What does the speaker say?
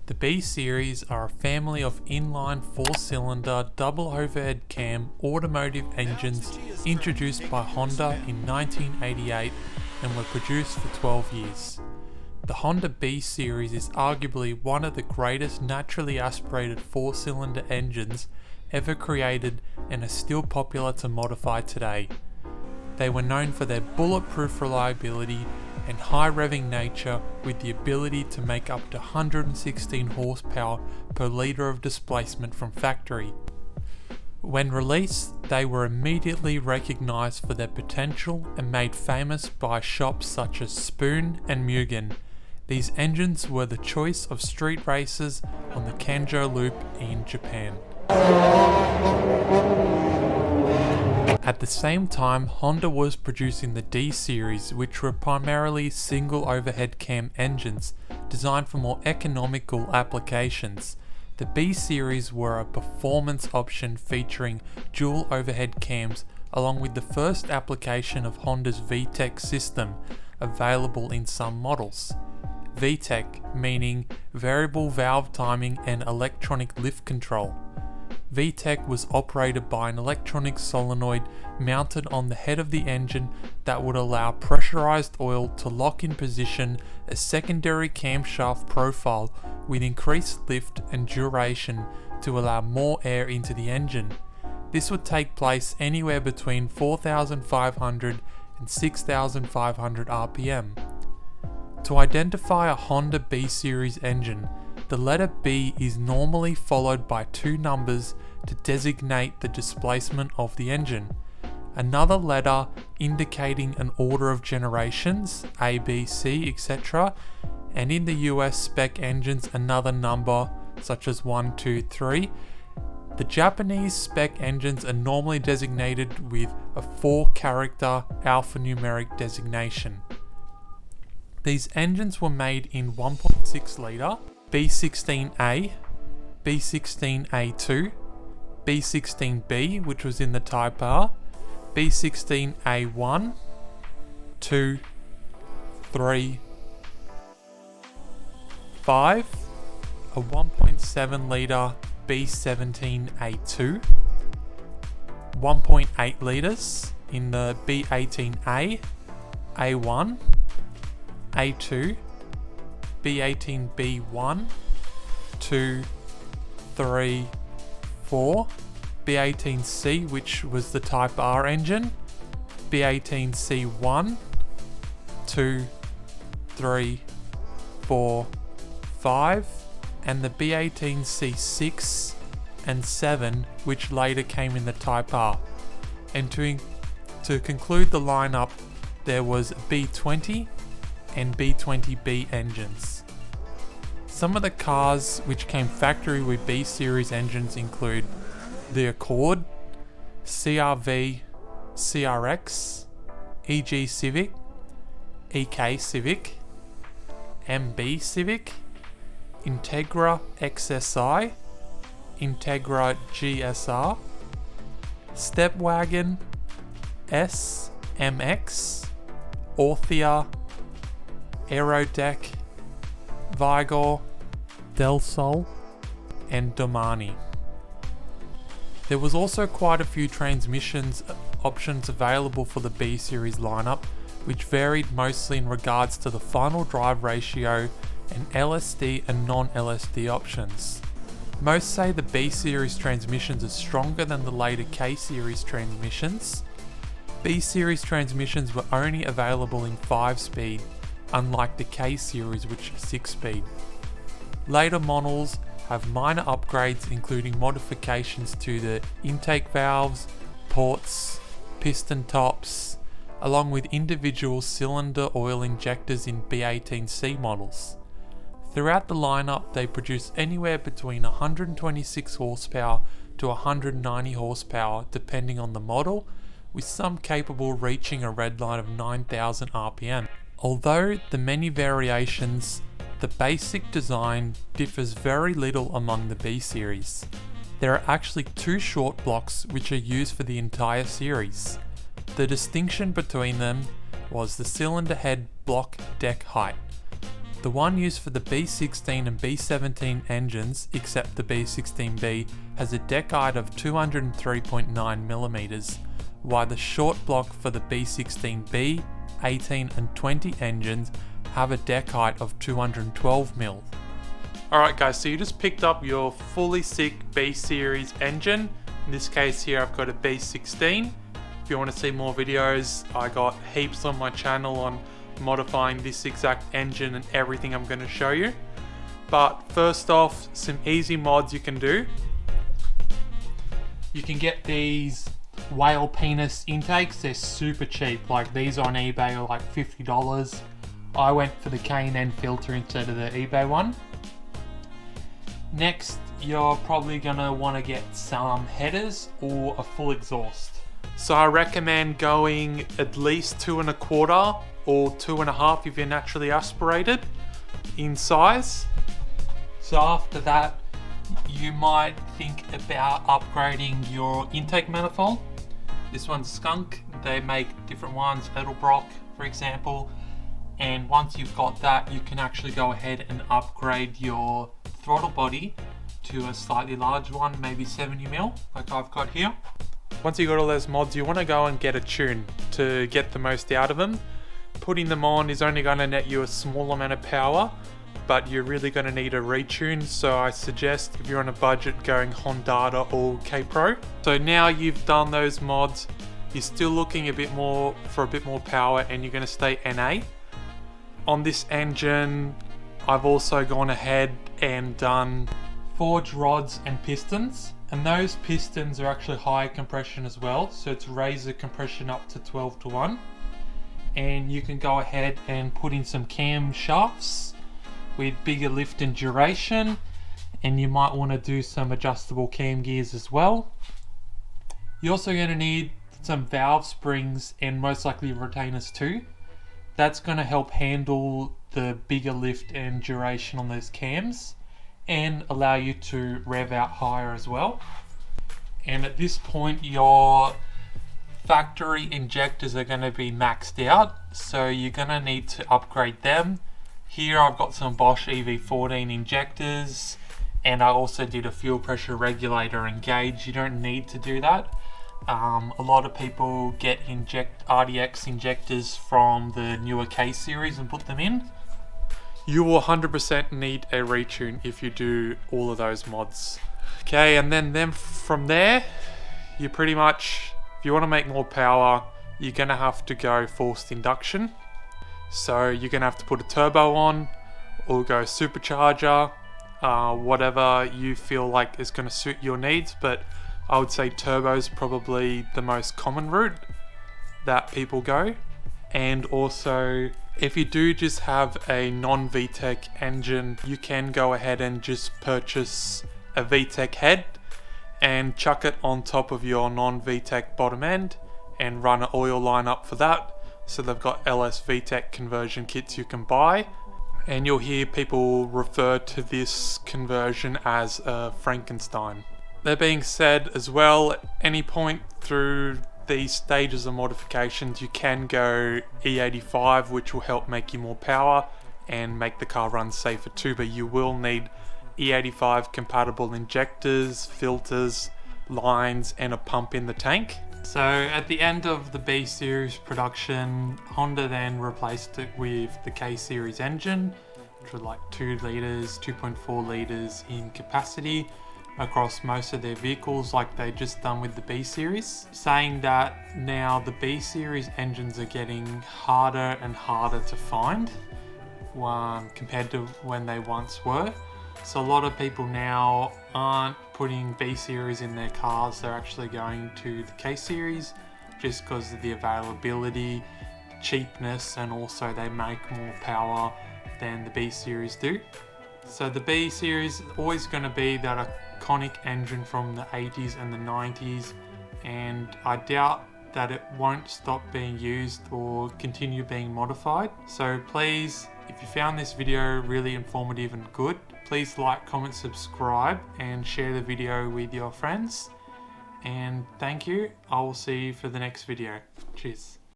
The B series are a family of inline 4-cylinder double overhead cam automotive engines introduced by Honda in 1988 and were produced for 12 years. The Honda B series is arguably one of the greatest naturally aspirated 4-cylinder engines ever created and are still popular to modify today. They were known for their bulletproof reliability and high revving nature, with the ability to make up to 116 horsepower per litre of displacement from factory. When released, they were immediately recognised for their potential and made famous by shops such as Spoon and Mugen. These engines were the choice of street racers on the Kanjo Loop in Japan. At the same time, Honda was producing the D series, which were primarily single overhead cam engines designed for more economical applications. The B series were a performance option featuring dual overhead cams, along with the first application of Honda's VTEC system, available in some models. VTEC meaning variable valve timing and electronic lift control. VTEC was operated by an electronic solenoid mounted on the head of the engine that would allow pressurized oil to lock in position a secondary camshaft profile with increased lift and duration to allow more air into the engine. This would take place anywhere between 4,500 and 6,500 RPM. To identify a Honda B series engine, the letter B is normally followed by two numbers to designate the displacement of the engine. Another letter indicating an order of generations, A, B, C, etc. And in the US spec engines, another number such as 1, 2, 3. The Japanese spec engines are normally designated with a 4-character alphanumeric designation. These engines were made in 1.6 litre B16A, B16A2, B16B, which was in the Type R, B16A1, 2, 3, 5, a 1.7 litre B17A2, 1.8 litres in the B18A, A1, A2, B18B1, 2, 3, 4, B18C, which was the Type R engine, B18C1, 2, 3, 4, 5, and the B18C6 and 7, which later came in the Type R. And to conclude the lineup, there was B20 and B20B engines. Some of the cars which came factory with B series engines include the Accord, CRV, CRX, EG Civic, EK Civic, MB Civic, Integra XSI, Integra GSR, Stepwagon, SMX, Orthia, Aerodeck, Vigor, Del Sol, and Domani. There was also quite a few transmissions options available for the B series lineup, which varied mostly in regards to the final drive ratio and LSD and non-LSD options. Most say the B series transmissions are stronger than the later K series transmissions. B series transmissions were only available in 5-speed, unlike the K series, which is 6-speed. Later models have minor upgrades, including modifications to the intake valves, ports, piston tops, along with individual cylinder oil injectors in B18C models. Throughout the lineup, they produce anywhere between 126 horsepower to 190 horsepower depending on the model, with some capable reaching a redline of 9,000 RPM. Although the many variations, the basic design differs very little among the B series. There are actually two short blocks which are used for the entire series. The distinction between them was the cylinder head block deck height. The one used for the B16 and B17 engines, except the B16B, has a deck height of 203.9mm, while the short block for the B16B, 18 and 20 engines have a deck height of 212mm. Alright guys, so you just picked up your fully sick B series engine. In this case here I've got a B16. If you want to see more videos, I got heaps on my channel on modifying this exact engine and everything I'm going to show you. But first off, some easy mods you can do. You can get these whale penis intakes. They're super cheap. Like these on eBay are like $50. I went for the K&N filter instead of the eBay one. Next, you're probably going to want to get some headers or a full exhaust. So I recommend going at least 2 1/4 or 2 1/2 if you're naturally aspirated in size. So after that, you might think about upgrading your intake manifold. This one's Skunk. They make different ones, Edelbrock for example. And once you've got that, you can actually go ahead and upgrade your throttle body to a slightly larger one, maybe 70mm like I've got here. Once you got all those mods, you want to go and get a tune to get the most out of them. Putting them on is only going to net you a small amount of power, but you're really going to need a retune, so I suggest if you're on a budget going Honda or K-Pro. So now you've done those mods, you're still looking for a bit more power and you're going to stay NA. On this engine, I've also gone ahead and done forged rods and pistons. And those pistons are actually high compression as well, so it's razor compression up to 12:1. And you can go ahead and put in some cam shafts with bigger lift and duration, and you might want to do some adjustable cam gears as well. You're also going to need some valve springs and most likely retainers too. That's going to help handle the bigger lift and duration on those cams and allow you to rev out higher as well. And at this point, your factory injectors are going to be maxed out, so you're going to need to upgrade them. Here I've got some Bosch EV14 injectors, and I also did a fuel pressure regulator and gauge. You don't need to do that. A lot of people get RDX injectors from the newer K series and put them in. You will 100% need a retune if you do all of those mods. Okay, and then from there, you pretty much, if you want to make more power, you're going to have to go forced induction. So you're going to have to put a turbo on or go supercharger, whatever you feel like is going to suit your needs. But I would say turbo is probably the most common route that people go. And also, if you do just have a non-VTEC engine, you can go ahead and just purchase a VTEC head and chuck it on top of your non-VTEC bottom end and run an oil line up for that. So they've got LS VTEC conversion kits you can buy, and you'll hear people refer to this conversion as a Frankenstein. That being said as well, at any point through these stages of modifications, you can go E85, which will help make you more power and make the car run safer too, but you will need E85 compatible injectors, filters, lines, and a pump in the tank. So at the end of the B series production, Honda then replaced it with the K series engine, which was like 2 litres, 2.4 litres in capacity across most of their vehicles, like they just done with the B series, saying that now the B series engines are getting harder and harder to find compared to when they once were. So a lot of people now aren't putting B series in their cars, they're actually going to the K series just because of the availability, cheapness, and also they make more power than the B series do. So the B series is always going to be that iconic engine from the 80s and the 90s, and I doubt that it won't stop being used or continue being modified. So please, if you found this video really informative and good, please like, comment, subscribe, and share the video with your friends. And thank you. I will see you for the next video. Cheers.